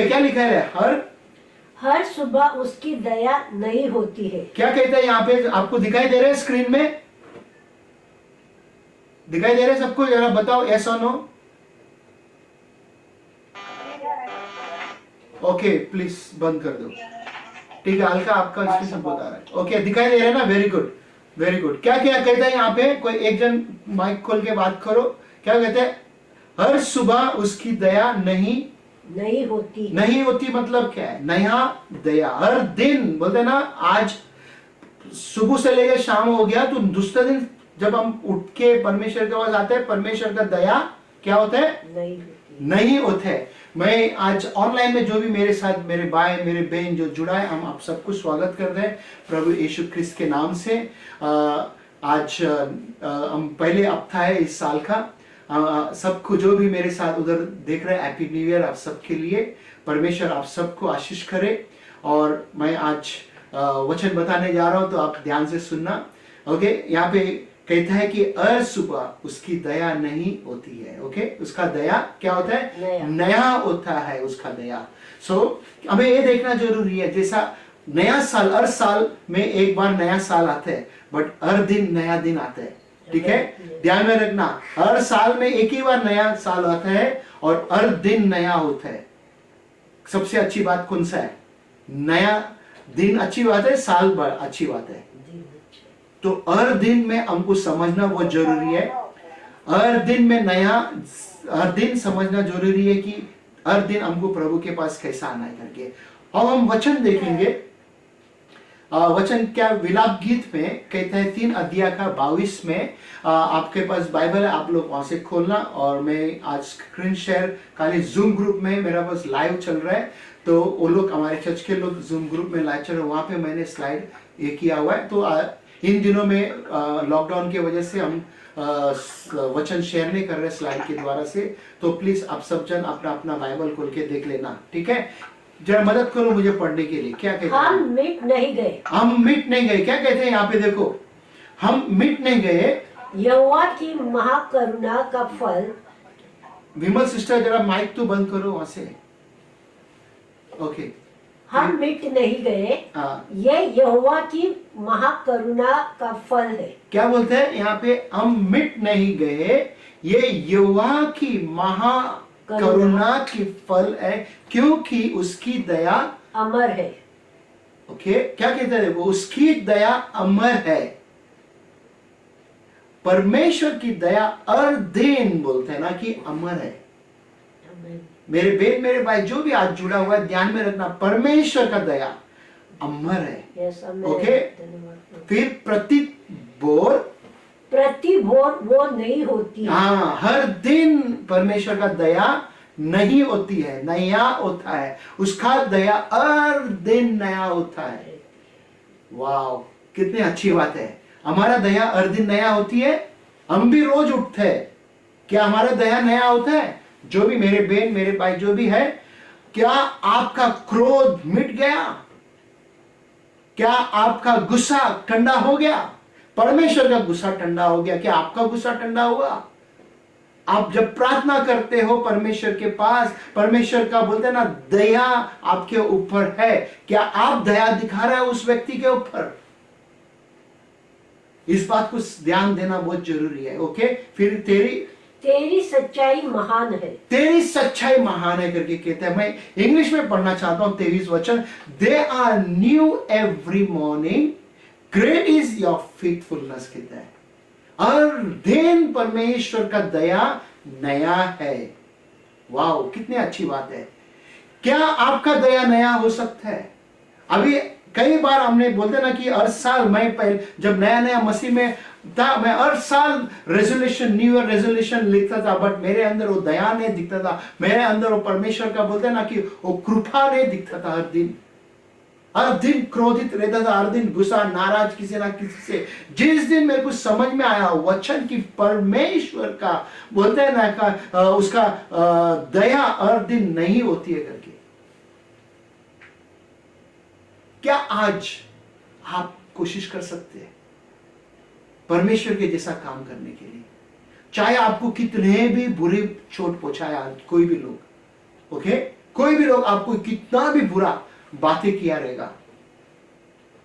Okay, क्या लिखा है? हर सुबह उसकी दया नई होती है। क्या कहता है यहाँ पे? आपको दिखाई दे रहे हैं स्क्रीन में? दिखाई दे रहे हैं सबको? जरा बताओ यस और नो। ओके, प्लीज बंद कर दो। ठीक है, हल्का आपका इसमें सब बता रहा है। ओके, दिखाई दे रहा है ना? Very good, very good. क्या क्या कहता है यहाँ पे? कोई एक जन माइक खोल के बात करो। क्या कहते हैं? हर सुबह उसकी दया नहीं होती मतलब क्या है? नया दया हर दिन बोलते हैं ना। आज सुबह से लेकर शाम हो गया तो दूसरे दिन जब हम उठ के परमेश्वर के पास आते हैं, परमेश्वर का दया क्या होता है? नहीं होता है। मैं आज ऑनलाइन में जो भी मेरे साथ मेरे भाई मेरे बहन जो जुड़ा है, हम आप सबको स्वागत करते हैं प्रभु यीशु ख्रिस्त के नाम से। आज हम पहले हफ्ता है इस साल का। सबको जो भी मेरे साथ उधर देख रहे हैं, हैप्पी न्यू ईयर आप सबके लिए। परमेश्वर आप सबको आशीष करे। और मैं आज वचन बताने जा रहा हूं तो आप ध्यान से सुनना। ओके, यहाँ पे कहता है कि हर सुबह उसकी दया नहीं होती है। ओके, उसका दया क्या होता है? नया होता है उसका दया। हमें ये देखना जरूरी है, जैसा नया साल हर साल में एक बार नया साल आता है, बट हर दिन नया दिन आता है। ठीक है, ध्यान में रखना। हर साल में एक ही बार नया साल आता है और हर दिन नया होता है। सबसे अच्छी बात कौन सा है? नया दिन अच्छी बात है, साल भर अच्छी बात है। तो हर दिन में हमको समझना बहुत जरूरी है। हर दिन में हर दिन समझना जरूरी है कि हर दिन हमको प्रभु के पास कैसा आना है करके। अब हम वचन देखेंगे। वचन क्या? विलाप गीत में कहता है 3 अध्याय का 22 में। आपके पास बाइबल है, आप लोग वहां से खोलना। और मैं आज स्क्रीन शेयर खाली जूम ग्रुप में मेरा पास लाइव चल रहा है, तो वो लोग हमारे चर्च के लोग जूम ग्रुप में लाइव चल रहे हैं, वहां पे मैंने स्लाइड ये किया हुआ है। तो इन दिनों में लॉकडाउन की वजह से हम वचन शेयर नहीं कर रहे स्लाइड के द्वारा से। तो प्लीज आप सब जन अपना अपना बाइबल खोल के देख लेना। ठीक है, जरा मदद करो मुझे पढ़ने के लिए। क्या कहते हैं? हम मिट नहीं गए। हम मिट नहीं गए। क्या कहते हैं यहाँ पे? देखो, हम मिट नहीं गए। यहोवा की महाकरुणा का फल। विमल सिस्टर जरा माइक तो बंद करो वहां से। ओके, हम मिट नहीं गए, ये यहोवा की महाकरुणा का फल है। क्या बोलते हैं यहाँ पे? हम मिट नहीं गए, ये यहोवा की महाकरुणा की फल है, क्योंकि उसकी दया अमर है। ओके, क्या कहते हैं? देखो, उसकी दया अमर है। परमेश्वर की दया हर दिन बोलते हैं ना कि अमर है। मेरे बेन मेरे भाई जो भी आज जुड़ा हुआ है, ध्यान में रखना, परमेश्वर का दया अमर है। ओके, फिर प्रति बोर वो नहीं होती। हाँ, हर दिन परमेश्वर का दया नहीं होती है, नया होता है। उसका दया हर दिन नया होता है। वाह, कितनी अच्छी बात है। हमारा दया हर दिन नया होती है। हम भी रोज उठते हैं, क्या हमारा दया नया होता है? जो भी मेरे बहन मेरे भाई जो भी है, क्या आपका क्रोध मिट गया? क्या आपका गुस्सा ठंडा हो गया? परमेश्वर का गुस्सा ठंडा हो गया, क्या आपका गुस्सा ठंडा हुआ? आप जब प्रार्थना करते हो परमेश्वर के पास, परमेश्वर का बोलते हैं ना दया आपके ऊपर है, क्या आप दया दिखा रहे हो उस व्यक्ति के ऊपर? इस बात को ध्यान देना बहुत जरूरी है। ओके, फिर तेरी सच्चाई महान है। तेरी सच्चाई महान है करके कहते हैं। मैं इंग्लिश में पढ़ना चाहता हूं 23 वचन। They are new every morning, great is your faithfulness कहता है। हर दिन परमेश्वर का दया नया है। वाह, कितनी अच्छी बात है। क्या आपका दया नया हो सकता है? अभी कई बार हमने बोलते ना कि हर साल, मैं पहले जब नया नया मसीह में था, मैं हर साल रेजोल्यूशन, न्यू ईयर रेजोल्यूशन लिखता था, बट मेरे अंदर वो दया नहीं दिखता था। मेरे अंदर वो परमेश्वर का बोलते ना कि वो कृपा नहीं दिखता था। हर दिन क्रोधित रहता था, हर दिन गुस्सा, नाराज किसी ना किसी से। जिस दिन मेरे को समझ में आया वचन की परमेश्वर का बोलते हैं ना उसका दया हर दिन नहीं होती है करके। क्या आज आप कोशिश कर सकते हैं परमेश्वर के जैसा काम करने के लिए? चाहे आपको कितने भी बुरे चोट पहुंचाया कोई भी लोग, ओके, कोई भी लोग आपको कितना भी बुरा बातें किया रहेगा,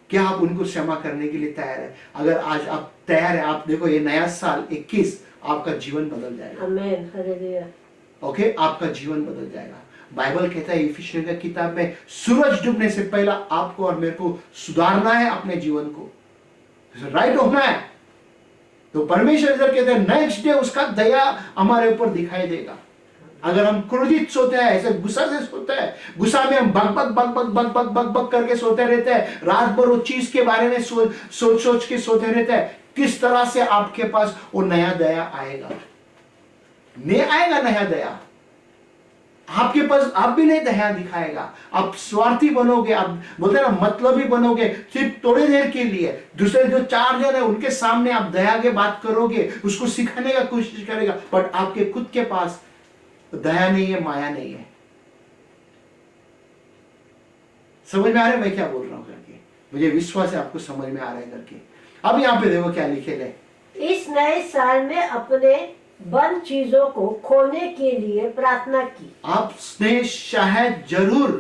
क्या आप उनको क्षमा करने के लिए तैयार है? अगर आज आप तैयार है, आप देखो ये नया साल 21 आपका जीवन बदल जाएगा। आमीन, हालेलुया। ओके, आपका जीवन बदल जाएगा। बाइबल कहता है इफिसियों की किताब में, सूरज डूबने से पहला आपको और मेरे को सुधारना है, अपने जीवन को राइट होना है। तो परमेश्वर इधर कहते हैं नेक्स्ट डे उसका दया हमारे ऊपर दिखाई देगा। अगर हम क्रोधित सोते हैं, ऐसे गुस्सा से सोते हैं, गुस्सा में हम बक बक बक बक बक बक बक बक करके सोते रहते हैं, रात भर वो चीज के बारे में सोच सोच के सोते रहते हैं, किस तरह से आपके पास वो नया दया आएगा? नहीं आएगा नया दया आपके पास। आप भी नहीं दया दिखाएगा, आप स्वार्थी बनोगे, आप बोलते हैं ना मतलबी बनोगे, सिर्फ थोड़ी देर के लिए। दूसरे जो 4 जन है उनके सामने आप दया के बात करोगे, उसको सिखाने का कोशिश करेगा, बट आपके खुद के पास दया नहीं है, माया नहीं है। समझ में आ रहा है मैं क्या बोल रहा हूं करके? मुझे विश्वास है आपको समझ में आ रहा है करके। अब यहाँ पे देखो क्या लिखे है, इस नए साल में अपने बंद चीजों को खोलने के लिए प्रार्थना की। आपने शायद जरूर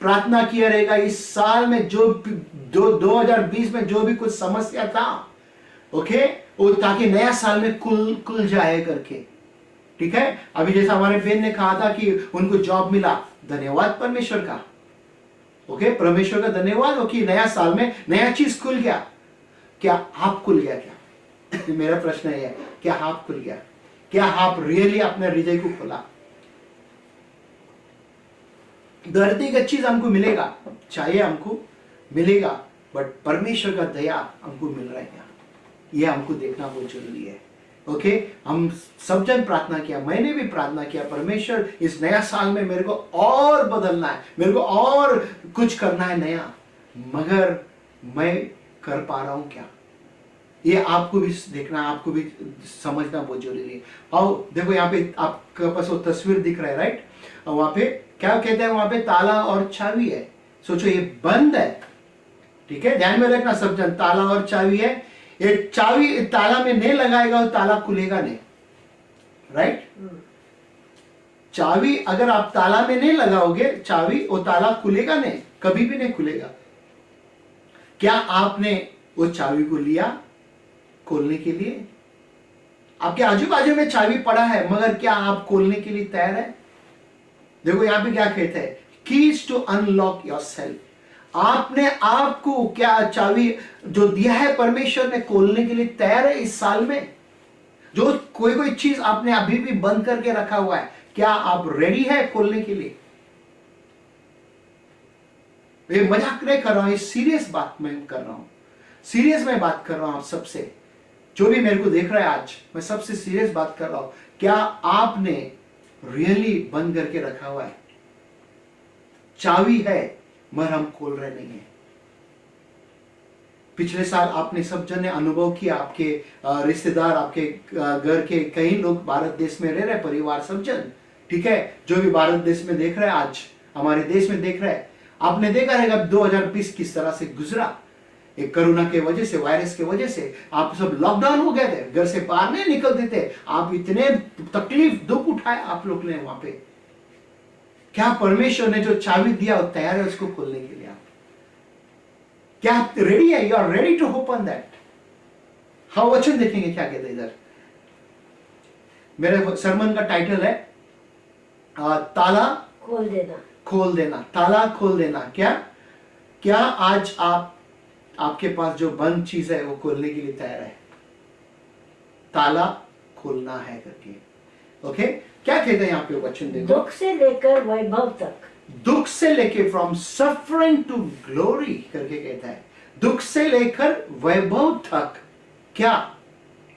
प्रार्थना किया रहेगा इस साल में, जो 2020 में जो भी कुछ समस्या था, ओके, वो ताकि नया साल में खुल जाए करके। ठीक है, अभी जैसा हमारे बहन ने कहा था कि उनको जॉब मिला, धन्यवाद परमेश्वर का। ओके, परमेश्वर का धन्यवाद हो कि नया साल में नया चीज खुल गया। क्या आप खुल गया क्या? मेरा प्रश्न है, क्या आप खुल गया? क्या आप रियली अपने हृदय को खोला? धरती का चीज हमको मिलेगा, चाहिए हमको मिलेगा, बट परमेश्वर का दया हमको मिल रहा है क्या, ये हमको देखना बहुत जरूरी है। ओके, हम सब जन प्रार्थना किया, मैंने भी प्रार्थना किया, परमेश्वर इस नया साल में मेरे को और बदलना है, मेरे को और कुछ करना है नया, मगर मैं कर पा रहा हूं क्या? ये आपको भी देखना, आपको भी समझना बहुत जरूरी है। आओ देखो यहाँ पे आपके पास वो तस्वीर दिख रहा है, राइट? वहां पे क्या कहते हैं, वहां पे ताला और चाबी है। सोचो ये बंद है, ठीक है, ध्यान में रखना सब जन, ताला और चाबी है। ये चाबी ताला में नहीं लगाएगा वो ताला खुलेगा नहीं, राइट? चाबी अगर आप ताला में नहीं लगाओगे चाबी, वो ताला खुलेगा नहीं, कभी भी नहीं खुलेगा। क्या आपने वो चाबी को लिया खोलने के लिए? आपके आजू बाजू में चाबी पड़ा है, मगर क्या आप खोलने के लिए तैयार है? देखो यहां पे क्या कहते हैं, कीज टू अनलॉक योरसेल्फ। आपने आपको क्या चाबी जो दिया है परमेश्वर ने, खोलने के लिए तैयार है इस साल में? जो कोई चीज आपने अभी भी बंद करके रखा हुआ है, क्या आप रेडी है खोलने के लिए? ये मजाक नहीं कर रहा हूं, ये सीरियस बात मैं कर रहा हूं, सीरियस मैं बात कर रहा हूं आप सबसे, जो भी मेरे को देख रहा है आज, मैं सबसे सीरियस बात कर रहा हूं। क्या आपने रियली बंद करके रखा हुआ है? चाबी है मगर हम खोल रहे नहीं है। पिछले साल आपने सब जन ने अनुभव किया, आपके रिश्तेदार, आपके घर के कई लोग भारत देश में रह रहे, परिवार सब जन, ठीक है, जो भी भारत देश में देख रहे हैं, आज हमारे देश में देख रहे हैं, आपने देखा रहेगा 2020 किस तरह से गुजरा। एक कोरोना के वजह से, वायरस के वजह से आप सब लॉकडाउन हो गए थे, घर से बाहर नहीं निकलते थे, आप इतने तकलीफ दुख उठाए आप लोग ने वहां पे। क्या परमेश्वर ने जो चाबी दिया वो तैयार है उसको खोलने के लिए? आप क्या आप रेडी है? You are ready to open that? हाँ, वचन देखेंगे क्या कहते हैं इधर। मेरे सरमन का टाइटल है ताला खोल देना, खोल देना, ताला खोल देना। क्या आज आपके पास जो बंद चीज है वो खोलने के लिए तैयार है? ताला खोलना है करके। ओके, क्या कहते हैं यहाँ पे वचन देखो, दुख से लेकर वैभव तक, दुख से लेकर फ्रॉम सफरिंग टू ग्लोरी करके कहता है, दुख से लेकर वैभव तक। क्या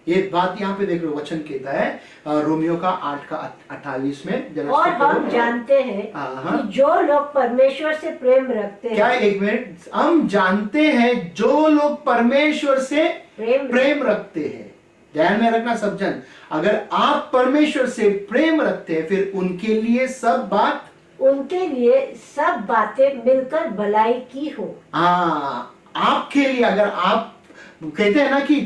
ये बात यहाँ पे देख लो, वचन कहता है रोमियो का 8 का 28 में, जरा और इसको हम पढ़ो। जानते हैं कि जो लोग परमेश्वर से प्रेम रखते क्या, हैं, एक मिनट, हम जानते हैं जो लोग परमेश्वर से प्रेम रखते हैं। ध्यान में रखना सब जन, अगर आप परमेश्वर से प्रेम रखते हैं फिर उनके लिए सब बातें मिलकर भलाई की हो। आपके लिए, अगर आप कहते हैं ना कि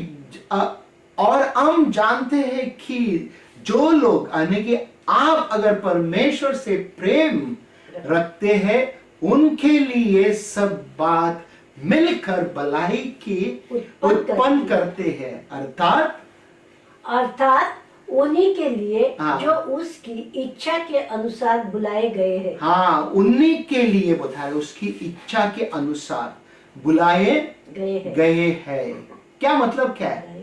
और हम जानते हैं कि जो लोग, यानी कि आप अगर परमेश्वर से प्रेम रखते हैं, उनके लिए सब बात मिलकर भलाई की उत्पन्न करते हैं, अर्थात उन्हीं के लिए हाँ। जो उसकी इच्छा के अनुसार बुलाए गए हैं। हाँ, उन्हीं के लिए बताया, उसकी इच्छा के अनुसार बुलाए गए हैं। क्या मतलब क्या है?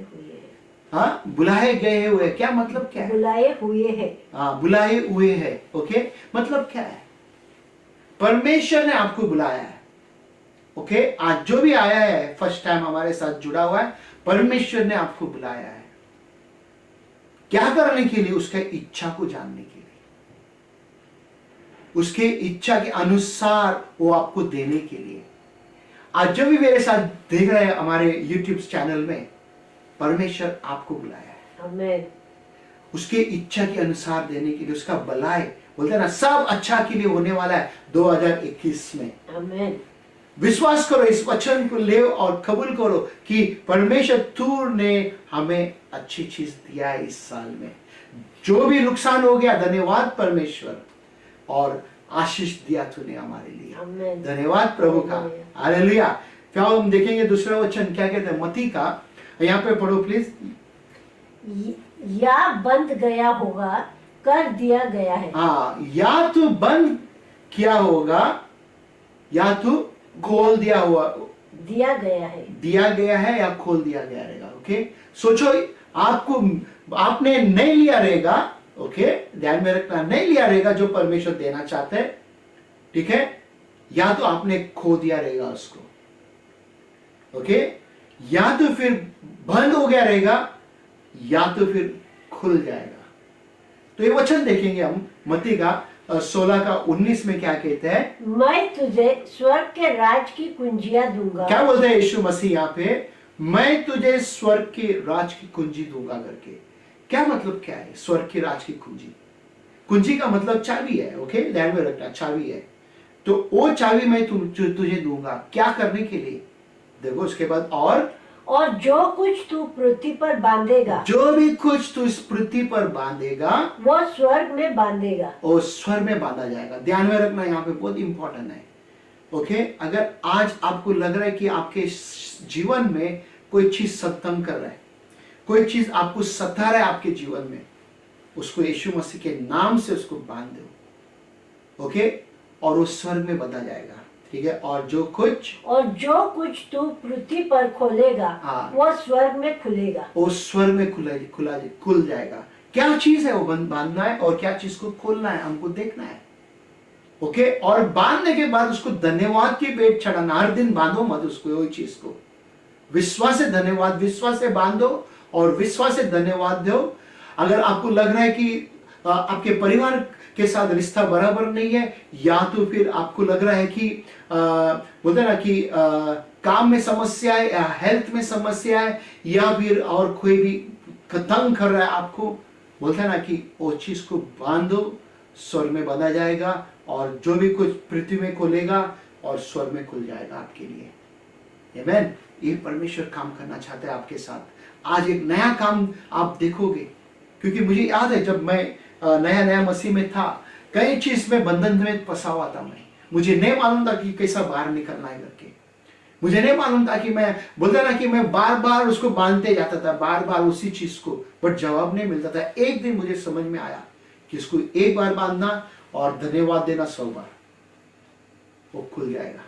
हाँ, बुलाए गए हुए, क्या मतलब क्या है? बुलाए हुए हैं। हाँ, बुलाए हुए हैं। ओके, मतलब क्या है? परमेश्वर ने आपको बुलाया है। ओके, आज जो भी आया है फर्स्ट टाइम हमारे साथ जुड़ा हुआ है, परमेश्वर ने आपको बुलाया है। क्या करने के लिए? उसके इच्छा को जानने के लिए, उसके इच्छा के अनुसार वो आपको देने के लिए। आज जो भी मेरे साथ देख रहे हैं हमारे YouTube चैनल में, परमेश्वर आपको बुलाया है। आमीन। उसके इच्छा के अनुसार देने के लिए, उसका भलाई, बोलते हैं ना, सब अच्छा के लिए होने वाला है 2021 में। आमीन। विश्वास करो, इस वचन को ले और कबूल करो कि परमेश्वर तू ने हमें अच्छी चीज दिया है इस साल में। जो भी नुकसान हो गया, धन्यवाद परमेश्वर, और आशीष दिया तूने हमारे लिए। आमीन। धन्यवाद प्रभु का। हालेलुया। क्या हम देखेंगे दूसरा वचन क्या कहते हैं? मत्ती का, यहाँ पे पढ़ो प्लीज। या बंद गया होगा, कर दिया गया है। हाँ, या तो बंद किया होगा या तो खोल दिया हुआ, दिया गया है या खोल दिया गया रहेगा। ओके, सोचो, आपने नहीं लिया रहेगा। ओके, ध्यान में रखना, नहीं लिया रहेगा जो परमेश्वर देना चाहते हैं, ठीक है? या तो आपने खो दिया रहेगा उसको। ओके, या तो फिर बंद हो गया रहेगा, या तो फिर खुल जाएगा। तो ये वचन देखेंगे हम मत्ती का 16 का 19 में क्या कहते हैं? मैं तुझे स्वर्ग के राज की कुंजियां दूंगा। क्या बोलते हैं यीशु मसीह यहाँ पे? मैं तुझे स्वर्ग के राज की कुंजी दूंगा करके। क्या मतलब क्या है स्वर्ग के राज की कुंजी? कुंजी का मतलब चाबी है। ओके, ध्यान में रखना, चाबी है। तो वो चाबी मैं तुझे दूंगा, क्या करने के लिए? देखो उसके बाद, और जो कुछ तू पृथ्वी पर बांधेगा, जो भी कुछ तू इस पृथ्वी पर बांधेगा, वो स्वर्ग में बांधेगा, वो स्वर्ग में बांधा जाएगा। ध्यान में रखना, यहाँ पे बहुत इंपॉर्टेंट है। ओके, अगर आज आपको लग रहा है कि आपके जीवन में कोई चीज सत्संग कर रहा है, कोई चीज आपको सता रहा है आपके जीवन में, उसको यीशु मसीह के नाम से उसको बांध दो। ओके, और वो स्वर्ग में बंधा जाएगा। ठीक है, और जो कुछ तू पृथ्वी पर खोलेगा, हाँ, वो स्वर्ग में खुलेगा, वो स्वर्ग में खुल जाएगा। क्या चीज है वो बांधना है, और क्या चीज को खोलना है, हमको देखना है। ओके, और बांधने के बाद उसको धन्यवाद की भेंट चढ़ाना। हर दिन बांधो मत उसको, वही चीज को विश्वास से धन्यवाद, विश्वास से बांधो और विश्वास से धन्यवाद दो। अगर आपको लग रहा है कि आपके परिवार के साथ रिश्ता बराबर नहीं है, या तो फिर आपको लग रहा है कि बोलते ना कि काम में समस्या है, या हेल्थ में समस्या है, या फिर और कोई भी तंग कर रहा है आपको, बोलते हैं ना कि वो चीज को बांधो, स्वर्ग में बांधा जाएगा, और जो भी कुछ पृथ्वी में खोलेगा और स्वर्ग में खुल जाएगा आपके लिए। आमीन। ये परमेश्वर काम करना चाहता है आपके साथ। आज एक नया काम आप देखोगे, क्योंकि मुझे याद है जब मैं नया मसीह में था, कई चीज में बंधन में फंसा हुआ था। मुझे नहीं मालूम था कि कैसा बाहर निकलना है करके। मुझे नहीं मालूम था कि मैं बोलता ना कि मैं बार बार उसको बांधते जाता था, बार बार उसी चीज को, बट जवाब नहीं मिलता था। एक दिन मुझे समझ में आया कि इसको एक बार बांधना और धन्यवाद देना 100 बार, वो खुल जाएगा।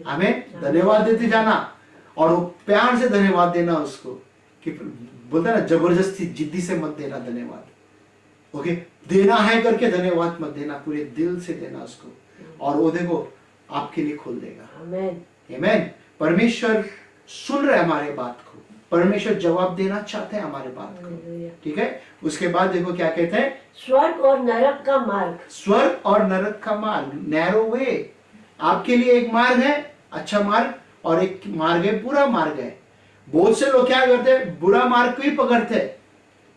हमें धन्यवाद देते जाना, और वो प्यार से धन्यवाद देना उसको, कि बोलता ना जबरदस्ती जिद्दी से मत देना धन्यवाद। ओके, देना है करके धन्यवाद मत देना, पूरे दिल से देना उसको, और वो देखो आपके लिए खोल देगा। आमीन। परमेश्वर सुन रहे हमारे बात को, परमेश्वर जवाब देना चाहते हैं हमारे बात को। ठीक है, उसके बाद देखो क्या कहते हैं? स्वर्ग और नरक का मार्ग। स्वर्ग और नरक का मार्ग, नैरो वे। आपके लिए एक मार्ग है, अच्छा मार्ग, और एक मार्ग है, बुरा मार्ग है। बहुत से लोग क्या करते हैं? बुरा मार्ग को ही पकड़ते हैं।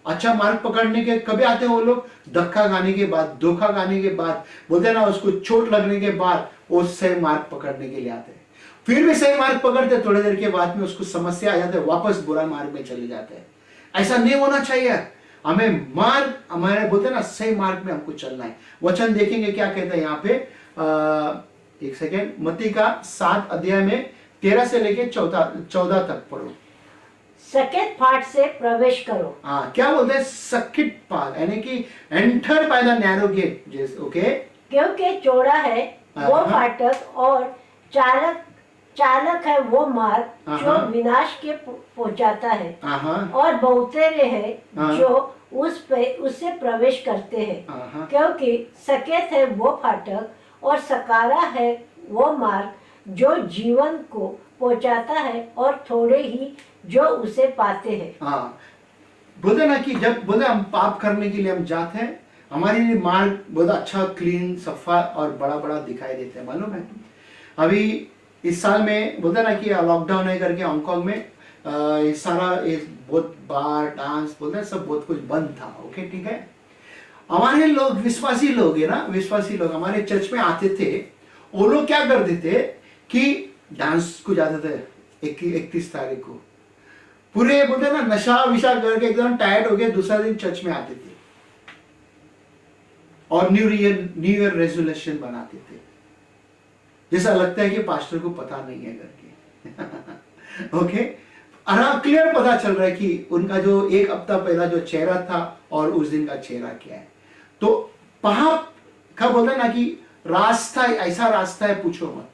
अच्छा मार्ग पकड़ने के कभी आते हैं वो लोग? धक्का खाने के बाद, धोखा खाने के बाद, बोलते हैं ना, उसको चोट लगने के बाद वो सही मार्ग पकड़ने के लिए आते हैं। फिर भी सही मार्ग पकड़ते, थोड़ी देर के बाद में उसको समस्या आ जाते हैं, वापस बुरा मार्ग में चले जाते हैं। ऐसा नहीं होना चाहिए। हमें मार्ग, हमारे बोलते हैं ना सही मार्ग में हमको चलना है। वचन देखेंगे क्या कहते हैं यहाँ पे, एक सेकेंड, मत्ती का 7 अध्याय में 13 से लेके 14 तक पढ़ो। सकेत फाट से प्रवेश करो। हाँ, क्या बोलते हैं, सकिट पाल, यानी कि enter by the narrow gate, जैसे ओके, क्योंकि चौड़ा है वो फाटक और चालक है वो मार्ग जो विनाश के पहुंचाता है, और बहुतेरे हैं जो उससे प्रवेश करते हैं। क्योंकि सकेत है वो फाटक और सकारा है वो मार्ग जो जीवन को पहुंचाता है, और थोड़े ही जो उसे पाते हैं। हाँ, बोलते ना कि जब बोलते हम पाप करने के लिए हम जाते हैं, हमारे लिए मार्ग बहुत अच्छा, क्लीन, सफा और बड़ा बड़ा दिखाई देता है, मालूम है। अभी इस साल में बोलते ना कि लॉकडाउन है करके हांगकांग में सारा बहुत बार डांस बोलते हैं सब बहुत कुछ बंद था, ओके ठीक है। हमारे लोग विश्वासी लोग है ना, विश्वासी लोग हमारे चर्च में आते थे, वो लोग क्या करते थे कि डांस को जाते थे 31 तारीख को, पूरे बोलते ना नशा विशा करके एकदम टायर्ड हो गए, दूसरा दिन चर्च में आते थे और न्यू ईयर रेजोल्यूशन बनाते थे, जैसा लगता है कि पास्टर को पता नहीं है करके ओके, क्लियर पता चल रहा है कि उनका जो एक हफ्ता पहला जो चेहरा था और उस दिन का चेहरा क्या है। तो पाप का बोलते ना कि रास्ता, ऐसा रास्ता है पूछो मत,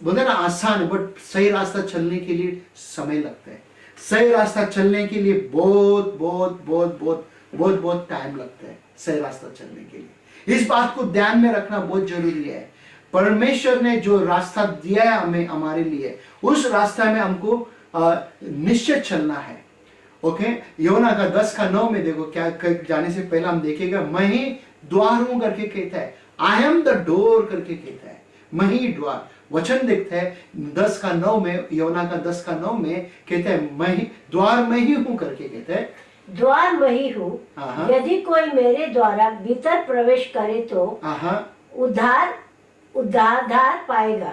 बोलते ना आसान है, बट सही रास्ता चलने के लिए समय लगता है। सही रास्ता चलने के लिए बहुत बहुत बहुत बहुत बहुत बहुत टाइम लगता है सही रास्ता चलने के लिए। इस बात को ध्यान में रखना बहुत जरूरी है। परमेश्वर ने जो रास्ता दिया है हमें, हमारे लिए, उस रास्ता में हमको निश्चय चलना है, ओके। योना का 10:9 में देखो क्या जाने से पहले हम देखेगा, मैं ही द्वार हूं करके कहता है, आई एम द डोर करके कहता है, मैं ही द्वार। वचन देखते हैं 10:9 में, योना का 10:9 में कहते हैं मैं ही द्वार, मैं ही हूं करके कहते हैं, द्वार मैं ही हूँ, यदि कोई मेरे द्वारा भीतर प्रवेश करे तो उद्धार पाएगा,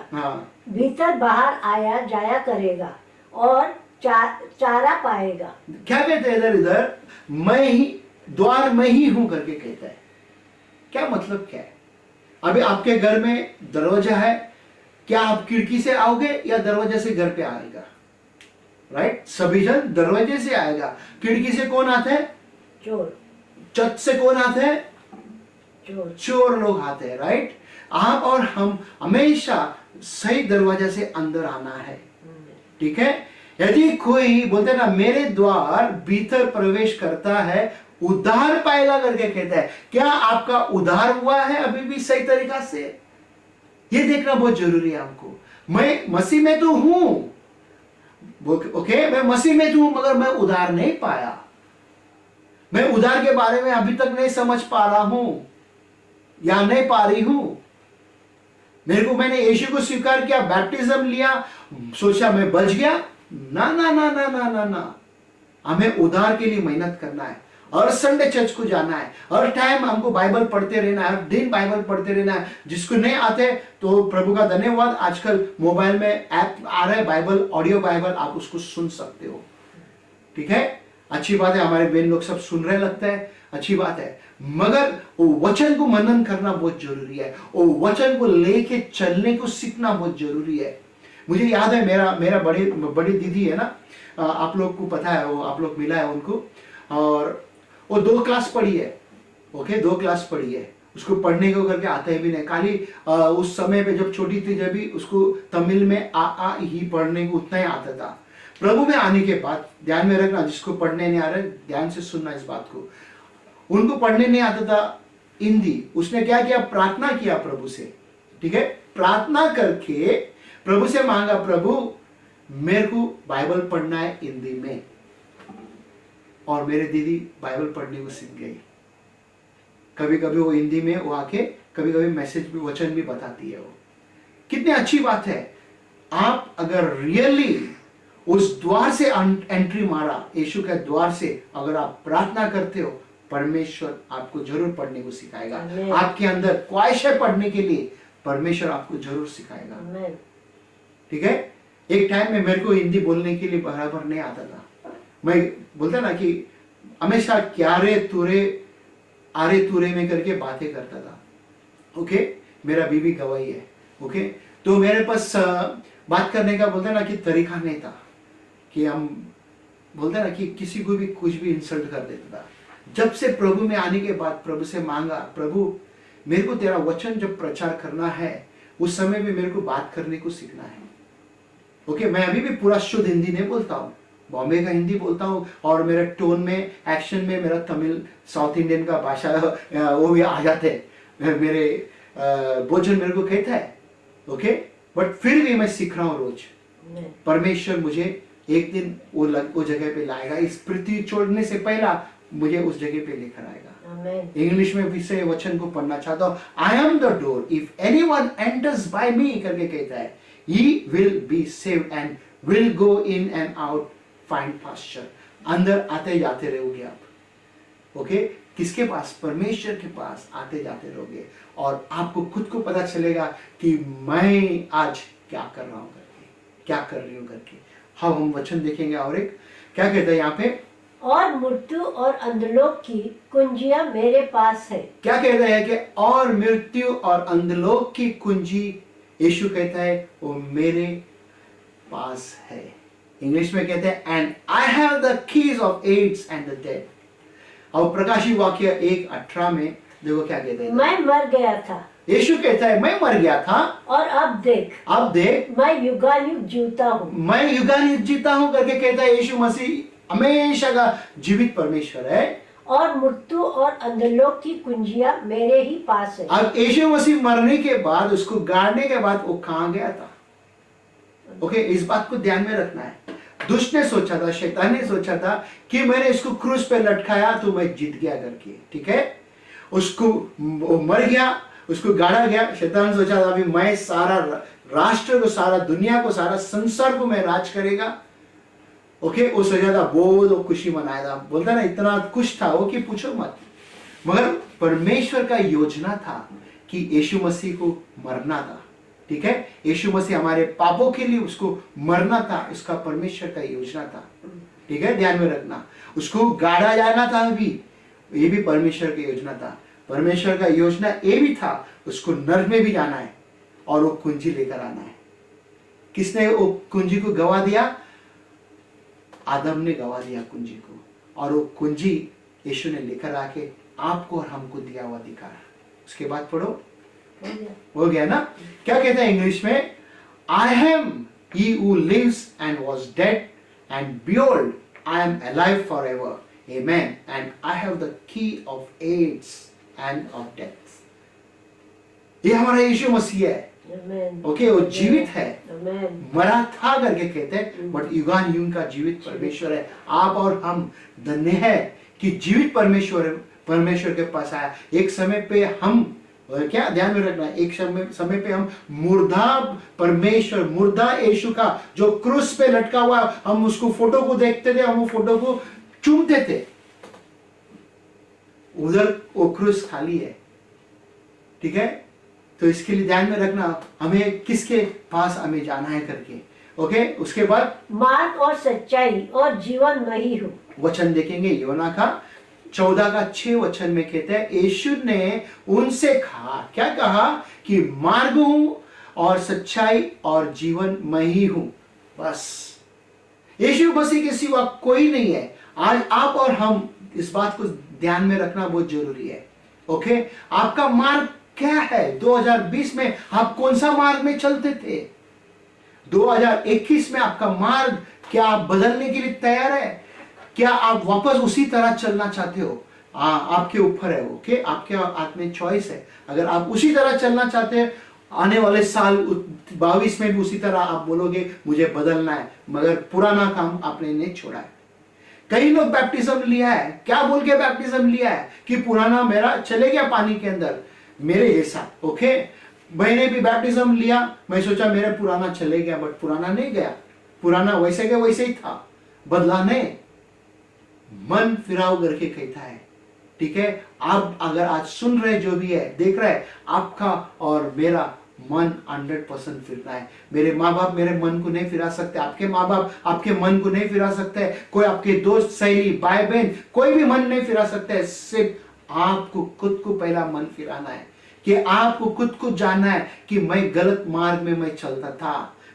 भीतर बाहर आया जाया करेगा और चारा पाएगा। क्या कहते हैं इधर, मैं ही द्वार मैं ही हूं करके कहता है। क्या मतलब क्या है? अभी आपके घर में दरवाजा है, क्या आप खिड़की से आओगे या दरवाजे से घर पे आएगा? राइट, सभी जन दरवाजे से आएगा। खिड़की से कौन आता है? चोर। छत से कौन आता है? चोर लोग आते हैं, राइट। आप और हम हमेशा सही दरवाजा से अंदर आना है, ठीक है। यदि कोई बोलते ना मेरे द्वार भीतर प्रवेश करता है उद्धार पाएगा करके कहता है, क्या आपका उद्धार हुआ है अभी भी सही तरीका से? ये देखना बहुत जरूरी है हमको। मैं मसीह में तो हूं, ओके, मैं मसीह में तो हूं, मगर मैं उद्धार नहीं पाया। मैं उद्धार के बारे में अभी तक नहीं समझ पा रहा हूं या नहीं पा रही हूं। मैंने यीशु को स्वीकार किया, बैप्टिज्म लिया, सोचा मैं बच गया। ना ना ना ना ना ना ना, हमें उद्धार के लिए मेहनत करना है, और संडे चर्च को जाना है, और टाइम हमको बाइबल पढ़ते रहना है, हर दिन बाइबल पढ़ते रहना है। जिसको नहीं आते तो प्रभु का धन्यवाद, आजकल मोबाइल में ऐप आ रहा है बाइबल, ऑडियो बाइबल, आप उसको सुन सकते हो, ठीक है। अच्छी बात है, हमारे बहन लोग सब सुन रहे लगता है, अच्छी बात है, मगर वो वचन को मनन करना बहुत जरूरी है, वो वचन को लेके चलने को सीखना बहुत जरूरी है। मुझे याद है मेरा बड़ी दीदी है ना, आप लोग को पता है, वो आप लोग मिला है उनको, और वो 2 क्लास पढ़ी है, ओके, 2 क्लास पढ़ी है। उसको पढ़ने को करके आता है भी नहीं, खाली उस समय पे जब छोटी थी, जब भी उसको तमिल में आ ही पढ़ने को उतना ही आता था। प्रभु में आने के बाद ध्यान में रखना, जिसको पढ़ने नहीं आ रहा ध्यान से सुनना इस बात को, उनको पढ़ने नहीं आता था हिंदी, उसने क्या किया, प्रार्थना किया प्रभु से, ठीक है। प्रार्थना करके प्रभु से मांगा, प्रभु मेरे को बाइबल पढ़ना है हिंदी में, और मेरे दीदी बाइबल पढ़ने को सीख गई। कभी कभी वो हिंदी में वो आके कभी कभी मैसेज भी, वचन भी बताती है। वो कितनी अच्छी बात है। आप अगर रियली उस द्वार से एंट्री मारा, यीशु के द्वार से अगर आप प्रार्थना करते हो, परमेश्वर आपको जरूर पढ़ने को सिखाएगा। आपके अंदर ख्वाहिश है पढ़ने के लिए, परमेश्वर आपको जरूर सिखाएगा, ठीक है। एक टाइम में मेरे को हिंदी बोलने के लिए बराबर नहीं आता था। मैं बोलता ना कि हमेशा क्यारे तुरे आरे तुरे में करके बातें करता था। ओके, मेरा बीवी गवाही है। ओके, तो मेरे पास बात करने का बोलते ना कि तरीका नहीं था, कि हम बोलते ना कि किसी को भी कुछ भी इंसल्ट कर देता था। जब से प्रभु में आने के बाद प्रभु से मांगा, प्रभु मेरे को तेरा वचन जब प्रचार करना है उस समय भी मेरे को बात करने को सीखना है। ओके, मैं अभी भी पूरा शुद्ध हिंदी नहीं बोलता हूँ, बॉम्बे का हिंदी बोलता हूँ, और मेरे टोन में, एक्शन में मेरा तमिल साउथ इंडियन का भाषा वो भी आ जाते हैं, मेरे भोजन मेरे को कहता है। ओके, बट फिर भी मैं सीख रहा हूँ रोज। परमेश्वर मुझे एक दिन वो जगह पे लाएगा, इस पृथ्वी छोड़ने से पहला मुझे उस जगह पे लेकर आएगा। इंग्लिश में भी से वचन को पढ़ना चाहता हूँ, I am the door, if anyone enters by me करके कहता है, he will be saved and will go in and out find pasture. अंदर आते जाते रहोगे आप। ओके, किसके पास? परमेश्वर के पास आते जाते रहोगे, और आपको खुद को पता चलेगा कि मैं आज क्या कर रहा हूं करके, क्या कर रही हूं करके। हाँ, हम वचन देखेंगे, और एक क्या कहता है यहाँ पे, और मृत्यु और अंधलोक की कुंजियां मेरे पास है। क्या कहता है कि और मृत्यु और अंधलोक की कुंजी, यीशु कहता है वो मेरे पास है। इंग्लिश में कहते हैं and I have the keys of Hades and the death. और प्रकाशित वाक्य 1:18 में देखो क्या कहते हैं, मैं मर गया था, यीशु कहता है मैं मर गया था, और अब देख मैं युगायुग जीता हूँ। मैं युगायुग जीता हूँ करके कहता है यीशु मसीह हमेशा का जीवित परमेश्वर है, और मृत्यु और अंधलोक की कुंजियां मेरे ही पास है। अब यीशु मसीह मरने के बाद, उसको गाड़ने के बाद वो कहाँ गया था? ओके, इस बात को ध्यान में रखना है। दुष्ट ने सोचा था, शैतान ने सोचा था कि मैंने इसको क्रूस पे लटकाया तो मैं जीत गया करके, ठीक है। उसको वो मर गया, उसको गाड़ा गया। शैतान सोचा था अभी मैं सारा राष्ट्र को, सारा दुनिया को, सारा संसार को मैं राज करेगा। ओके, वो सोचा था, बहुत खुशी मनाया था, बोलता ना इतना खुश था वो कि पूछो मत। मगर परमेश्वर का योजना था कि यीशु मसीह को मरना था, ठीक है। यीशु मसीह हमारे पापों के लिए उसको मरना था, उसका परमेश्वर का योजना था, ठीक है, ध्यान में रखना। उसको गाड़ा जाना था अभी, ये भी परमेश्वर की योजना था। परमेश्वर का योजना ये भी था, उसको नर्क में भी जाना है और वो कुंजी लेकर आना है। किसने वो कुंजी को गवा दिया? आदम ने गवा दिया कुंजी को, और वो कुंजी यीशु ने लेकर आके आपको और हमको दिया हुआ अधिकार। उसके बाद पढ़ो, हो गया ना। क्या कहते हैं इंग्लिश में? I am he who lives and was dead and behold I am alive forever, amen, and I have the key of Hades and of death. ये हमारा यीशु मसीह है। ओके, वो जीवित है, मरा था करके कहते हैं, बट युगान युग का जीवित परमेश्वर है। आप और हम धन्य है कि जीवित परमेश्वर के पास आया। एक समय पे हम, क्या ध्यान में रखना, एक समय पे हम मुर्दा परमेश्वर, मुर्दा यीशु का जो क्रूस पे लटका हुआ, हम उसको फोटो को देखते थे, हम वो फोटो को चूमते थे। उधर वो क्रूस खाली है, ठीक है। तो इसके लिए ध्यान में रखना, हमें किसके पास हमें जाना है करके। ओके, उसके बाद मार्ग और सच्चाई और जीवन मैं ही हूँ। वचन देखेंगे योना का 14:6 वचन में कहते हैं, यीशु ने उनसे कहा, क्या कहा? कि मार्ग हूं और सच्चाई और जीवन मैं ही हूं। बस यीशु मसीह के सिवा कोई नहीं है। आज आप और हम इस बात को ध्यान में रखना बहुत जरूरी है। ओके, आपका मार्ग क्या है? 2020 में आप कौन सा मार्ग में चलते थे? 2021 में आपका मार्ग क्या आप बदलने के लिए तैयार है? क्या आप वापस उसी तरह चलना चाहते हो? आपके ऊपर है। ओके, आपके हाथ में चॉइस है। अगर आप उसी तरह चलना चाहते हैं, आने वाले साल 22 में भी उसी तरह आप बोलोगे मुझे बदलना है, मगर पुराना काम आपने नहीं छोड़ा है। कई लोग बैप्टिज्म लिया है, क्या बोल के बैप्टिज्म लिया है? कि पुराना मेरा चले गया पानी के अंदर मेरे जैसा। ओके, मैंने भी बैप्टिज्म लिया, मैं सोचा मेरा पुराना चले गया, बट पुराना नहीं गया, पुराना वैसे के वैसे ही था, बदला नहीं। मन फिराव करके कहता है, ठीक है। आप अगर आज सुन रहे, जो भी है देख रहे, आपका और मेरा मन 100% फिरना है। मेरे माँ बाप मेरे मन को नहीं फिरा सकते, आपके माँ बाप आपके मन को नहीं फिरा सकते, कोई आपके दोस्त सहेली भाई बहन कोई भी मन नहीं फिरा सकते। सिर्फ आपको खुद को पहला मन फिराना है कि आपको खुद को जानना है कि मैं गलत मार्ग में मैं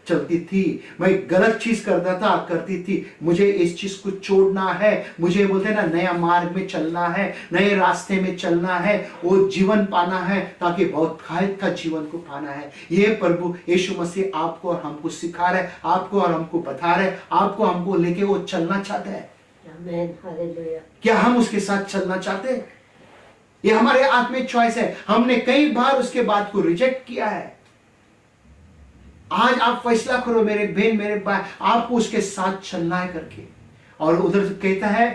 चलती थी, मैं गलत चीज करता था करती थी, मुझे इस चीज को छोड़ना है, मुझे बोलते हैं ना नया मार्ग में चलना है, नए रास्ते में चलना है, वो जीवन पाना है ताकि बहुत फायदे का जीवन को पाना है। ये प्रभु यीशु मसीह आपको और हमको सिखा रहे, आपको और हमको बता रहे, आपको हमको लेके वो चलना चाहते हैं। आमीन, हालेलुया। क्या हम उसके साथ चलना चाहते हैं? ये हमारे आत्मिक चॉइस है। हमने कई बार उसके बात को रिजेक्ट किया है। आज आप फैसला करो मेरे बहन मेरे भाई, आपको उसके साथ चलना है करके। और उधर कहता है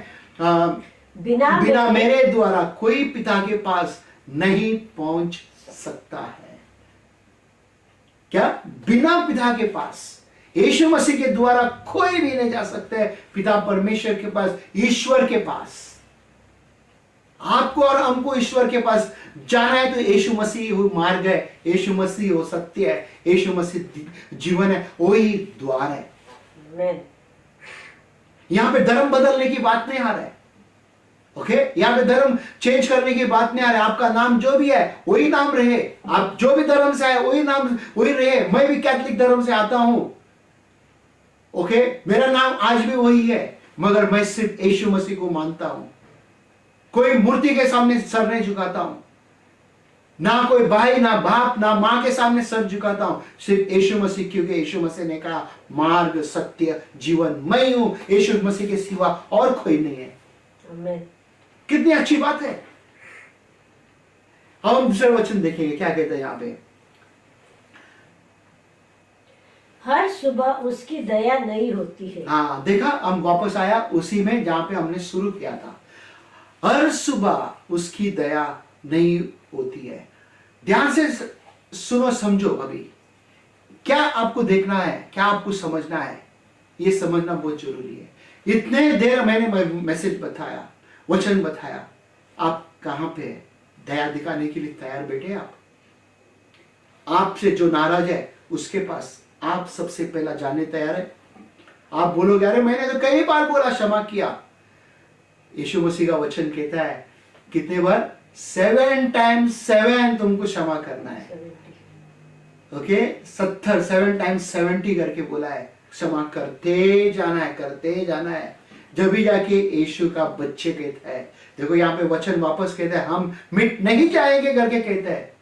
बिना मेरे द्वारा कोई पिता के पास नहीं पहुंच सकता है। क्या? बिना पिता के पास, यीशु मसीह के द्वारा कोई भी नहीं जा सकता है पिता परमेश्वर के पास, ईश्वर के पास। आपको और हमको ईश्वर के पास जाना है तो यीशु मसीह वो मार्ग है, यीशु मसीह वो सत्य है, यीशु मसीह जीवन है, वही द्वार है। आमीन। यहां पे धर्म बदलने की बात नहीं आ रहा है। ओके, यहां पे धर्म चेंज करने की बात नहीं आ रहा है। आपका नाम जो भी है वही नाम रहे, आप जो भी धर्म से आए वही नाम वही रहे। मैं भी कैथोलिक धर्म से आता हूं, ओके, मेरा नाम आज भी वही है, मगर मैं सिर्फ यीशु मसीह को मानता हूं। कोई मूर्ति के सामने सर नहीं झुकाता हूं, ना कोई भाई ना बाप ना मां के सामने सर झुकाता हूं, सिर्फ यीशु मसीह, क्योंकि यीशु मसीह ने कहा मार्ग सत्य जीवन मैं हूं, यीशु मसीह के सिवा और कोई नहीं है। आमीन। कितनी अच्छी बात है। अब हम दूसरे वचन देखेंगे क्या कहते हैं यहां पे। हर सुबह उसकी दया नई होती है। हाँ, देखा, हम वापस आया उसी में जहां पे हमने शुरू किया था। हर सुबह उसकी दया नहीं होती है। ध्यान से सुनो, समझो। अभी क्या आपको देखना है, क्या आपको समझना है, ये समझना बहुत जरूरी है। इतने देर मैंने मैसेज बताया, वचन बताया, आप कहां पे दया दिखाने के लिए तैयार बैठे? आपसे जो नाराज है उसके पास आप सबसे पहला जाने तैयार है? आप बोलोगे अरे मैंने तो कई बार बोला, क्षमा किया। यीशु मसीह का वचन कहता है कितने बार? 7 times 7 तुमको क्षमा करना है। ओके, 7 times 70 करके बोला है। क्षमा करते जाना है, करते जाना है, जब भी जाके यीशु का बच्चे कहता है। देखो यहाँ पे वचन वापस कहता है हम मिट नहीं जाएंगे करके कहता है।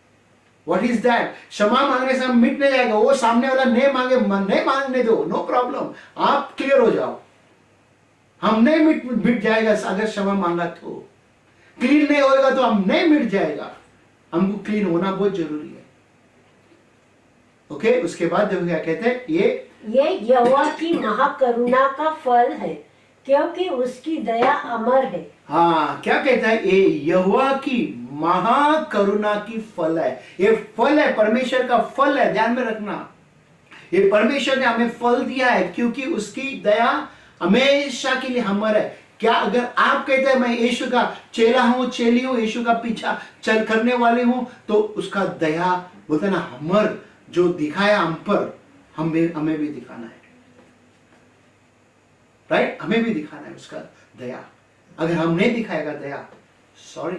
What is that? क्षमा मांगने से हम मिट नहीं जाएगा। वो सामने वाला नहीं मांगे, नहीं मांगने दो, नो प्रॉब्लम, आप क्लियर हो जाओ। हम नहीं मिट जाएगा अगर क्षमा मांगा तो। क्लीन नहीं होएगा तो हम नहीं मिट जाएगा। हमको क्लीन होना बहुत जरूरी है। ओके, उसके बाद देखो क्या कहते हैं, ये यहोवा की महाकरुणा का फल है, क्योंकि उसकी दया अमर है। हाँ, क्या कहता है? ये यहोवा की महाकरुणा की फल है। ये फल है, परमेश्वर का फल है, ध्यान में रखना। ये परमेश्वर ने हमें फल दिया है क्योंकि उसकी दया हमेशा के लिए अमर है। क्या अगर आप कहते हैं मैं यीशु का चेला हूं, चेली हूं, यीशु का पीछा चल करने वाले हूं, तो उसका दया बोलते ना अमर जो दिखाया हम पर, हमें भी दिखाना है। राइट, हमें भी दिखाना है उसका दया। अगर हम नहीं दिखाएगा दया, सॉरी,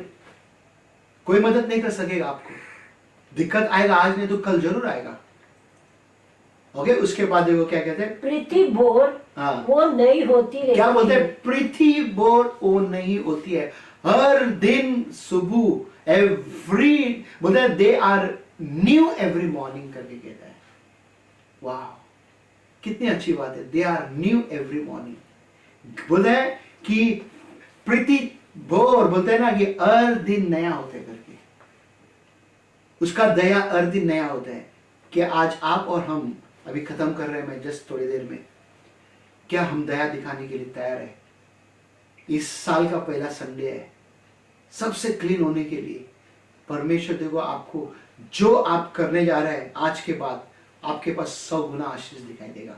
कोई मदद नहीं कर सकेगा आपको। दिक्कत आएगा आज नहीं तो कल जरूर आएगा। ओके, उसके बाद देखो क्या कहते हैं, पृथ्वी बोर वो नहीं होती रहती। क्या बोलते हैं? पृथ्वी बोर वो नहीं होती है। हर दिन सुबह एवरी बोलते हैं they are new every morning करके कहता है। वाह, कितनी अच्छी बात है, they are new every morning. बोलते हैं कि पृथ्वी बोर बोलते हैं ना कि हर दिन नया होता है करके, उसका दया हर दिन नया होता है। कि आज आप और हम अभी खत्म कर रहे हैं, मैं जस्ट थोड़ी देर में, क्या हम दया दिखाने के लिए तैयार है? इस साल का पहला संडे है, सबसे क्लीन होने के लिए परमेश्वर देखो आपको जो आप करने जा रहे हैं आज के बाद आपके पास 100 गुना आशीष दिखाई देगा।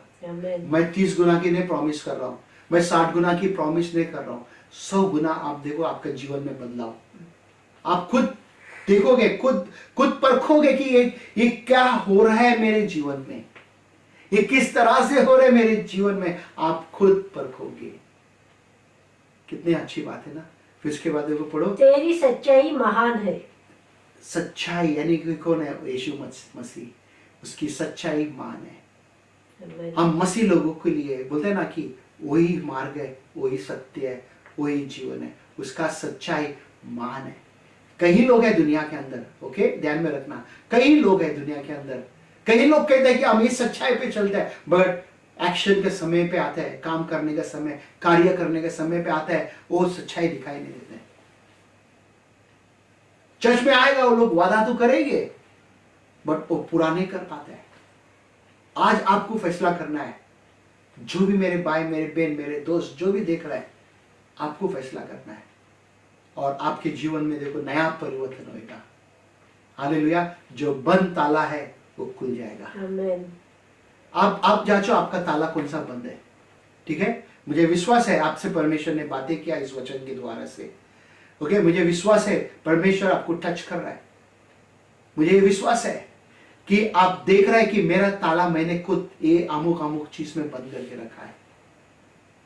मैं 30 गुना की नहीं प्रॉमिस कर रहा हूं, मैं 60 गुना की प्रॉमिस नहीं कर रहा हूं, 100 गुना आप देखो आपके जीवन में बदलाव। आप खुद देखोगे, खुद परखोगे कि ये क्या हो रहा है मेरे जीवन में, ये किस तरह से हो रहा है मेरे जीवन में, आप खुद परखोगे। कितनी अच्छी बात है ना। फिर उसके बाद देखो, पढ़ो, तेरी सच्चाई महान है। सच्चाई यानी कि कौन है? यीशु मसीह, उसकी सच्चाई महान है। हम मसीह लोगों के लिए बोलते हैं ना कि वही मार्ग है, वही सत्य है, वही जीवन है, उसका सच्चाई महान है। कई लोग हैं दुनिया के अंदर, ओके, ध्यान में रखना, कई लोग हैं दुनिया के अंदर, कई लोग कहते हैं कि हम इस सच्चाई पे चलते हैं, बट एक्शन के समय पे आता है, काम करने का समय, कार्य करने के समय पे आता है, वो सच्चाई दिखाई नहीं देते। चर्च में आएगा, वो लोग वादा तो करेंगे, बट वो पूरा नहीं कर पाते हैं। आज आपको फैसला करना है, जो भी मेरे भाई, मेरे बहन, मेरे दोस्त जो भी देख रहा है, आपको फैसला करना है, और आपके जीवन में देखो नया परिवर्तन होगा। हालेलुया। जो बंद ताला है वो खुल जाएगा। आमीन। आप जांचो आपका ताला कौन सा बंद है, ठीक है। मुझे विश्वास है आपसे परमेश्वर ने बातें किया इस वचन के द्वारा से, ओके। मुझे विश्वास है परमेश्वर आपको टच कर रहा है। मुझे विश्वास है कि आप देख रहे हैं कि मेरा ताला मैंने खुद ये अमुक चीज में बंद करके रखा है,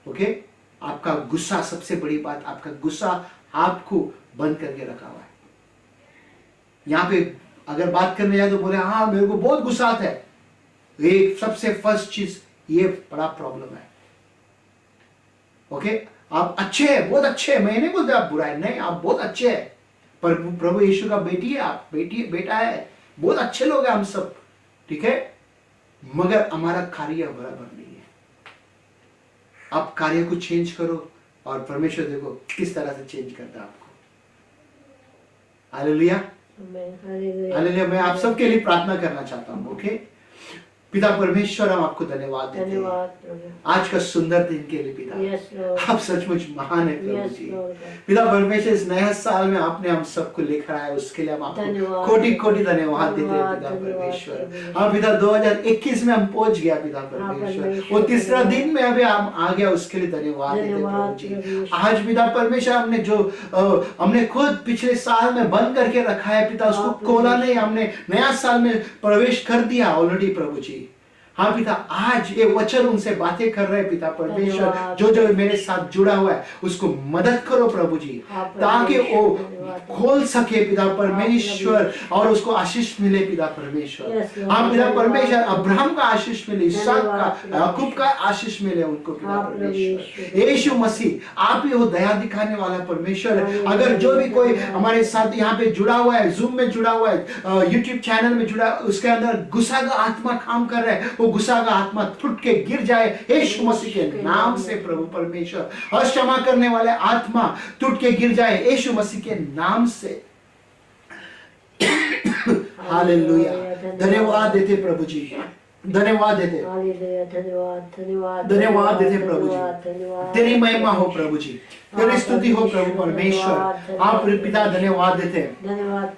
ओके। आपका गुस्सा, सबसे बड़ी बात, आपका गुस्सा आपको बंद करके रखा हुआ है। यहां पे अगर बात करने जाए तो बोले हाँ मेरे को बहुत गुस्सा आता है, एक सबसे फर्स्ट चीज ये बड़ा प्रॉब्लम है, ओके। आप अच्छे हैं, बहुत अच्छे हैं, मैं नहीं बोलते आप बुरा है, नहीं, आप बहुत अच्छे हैं, पर प्रभु यीशु का बेटी है आप, बेटा है, बहुत अच्छे लोग हैं हम सब, ठीक है, मगर हमारा कार्य बराबर नहीं है। आप कार्य को चेंज करो और परमेश्वर देखो किस तरह से चेंज करता है आपको। Hallelujah, hallelujah. मैं आप सबके लिए प्रार्थना करना चाहता हूँ, ओके। पिता परमेश्वर, हम आपको धन्यवाद देते हैं आज का सुंदर दिन के लिए पिता। आप सचमुच महान है प्रभु जी। पिता परमेश्वर, इस नया साल में आपने हम सबको लेकर आया, उसके लिए हम आपको कोटि कोटि धन्यवाद देते हैं पिता परमेश्वर। हाँ पिता, 2021 में हम पहुंच गया पिता परमेश्वर, वो तीसरा दिन में अभी हम आ गया, उसके लिए धन्यवाद देते हैं प्रभु जी। आज पिता परमेश्वर, हमने जो हमने खुद पिछले साल में बंद करके रखा है पिता, उसको खोला नहीं, हमने नया साल में प्रवेश कर दिया ऑलरेडी प्रभु जी। हाँ पिता, आज ये वचन उनसे बातें कर रहे हैं पिता परमेश्वर, जो मेरे साथ जुड़ा हुआ है उसको मदद करो प्रभु जी, ताकि वो खोल सके पिता परमेश्वर, और उसको आशीष मिले पिता परमेश्वर। हाँ पिता परमेश्वर, अब्राहम का आशीष मिले, इसहाक का, याकूब का आशीष मिले उनको पिता परमेश्वर। यीशु मसीह आप ही हो दया दिखाने वाला परमेश्वर। अगर जो भी कोई हमारे साथ यहाँ पे जुड़ा हुआ है, जूम में जुड़ा हुआ है, यूट्यूब चैनल में जुड़ा, उसके अंदर गुस्सा का आत्मा काम कर रहा है, वो गुस्सा का आत्मा टूट के गिर जाए यीशु मसीह के नाम से प्रभु परमेश्वर। और क्षमा करने वाले आत्मा टूट के गिर जाए यीशु मसीह के नाम से। हालेलुया। धन्यवाद देते प्रभु जी, धन्यवाद देते, धन्यवाद देते प्रभु जी। तेरी महिमा हो प्रभु जी, तेरी स्तुति हो प्रभु परमेश्वर। आप पिता धन्यवाद देते,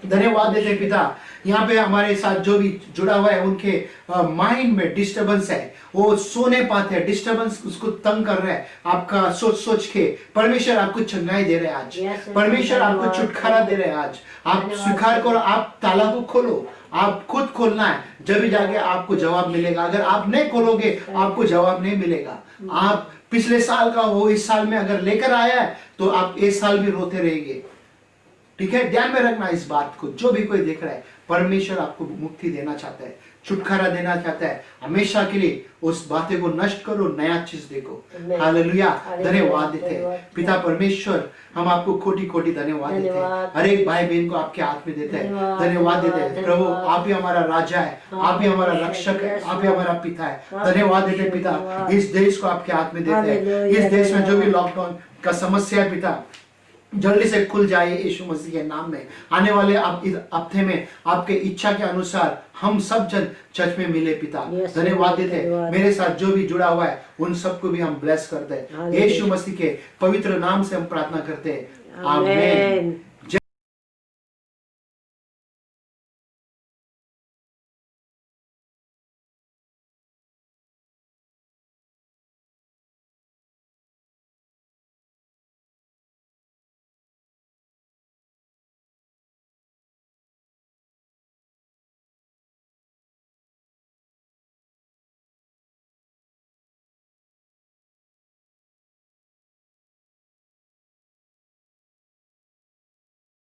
धन्यवाद देते पिता। यहाँ पे हमारे साथ जो भी जुड़ा हुआ है, उनके माइंड में डिस्टर्बेंस है, वो सो नहीं पाते हैं, डिस्टर्बेंस उसको तंग कर रहा है, आपका सोच सोच के। परमेश्वर आपको चंगाई दे रहे हैं आज, परमेश्वर आपको छुटकारा दे रहे हैं आज। आप स्वीकार करो, आप ताला को खोलो, आप खुद खोलना है, जब भी जाके आपको जवाब मिलेगा। अगर आप नहीं खोलोगे आपको जवाब नहीं मिलेगा। आप पिछले साल का वो इस साल में अगर लेकर आया है तो आप इस साल भी रोते रहेंगे, ठीक है। ध्यान में रखना इस बात को। जो भी कोई देख रहा है, परमेश्वर आपको मुक्ति देना चाहता है, छुटकारा देना चाहता है, हमेशा के लिए उस बातें को नष्ट करो, नया चीज देखो। हालेलुया। धन्यवाद देते हैं पिता परमेश्वर, हम आपको कोटि कोटि धन्यवाद देते हैं। हर एक भाई बहन को आपके हाथ में देते हैं, धन्यवाद देते हैं प्रभु। आप ही हमारा राजा है, आप ही हमारा रक्षक है, आप ही हमारा पिता है। धन्यवाद देते पिता, इस देश को आपके हाथ में देते हैं। इस देश में जो भी लॉकडाउन का समस्या है पिता, जल्दी से खुल जाए यीशु मसीह के नाम में। आने वाले आप इस हफ्ते में आपके इच्छा के अनुसार हम सब जन चर्च में मिले पिता। धन्यवाद देते हैं। मेरे साथ जो भी जुड़ा हुआ है उन सबको भी हम ब्लेस करते हैं, यीशु मसीह के पवित्र नाम से हम प्रार्थना करते हैं। आमीन।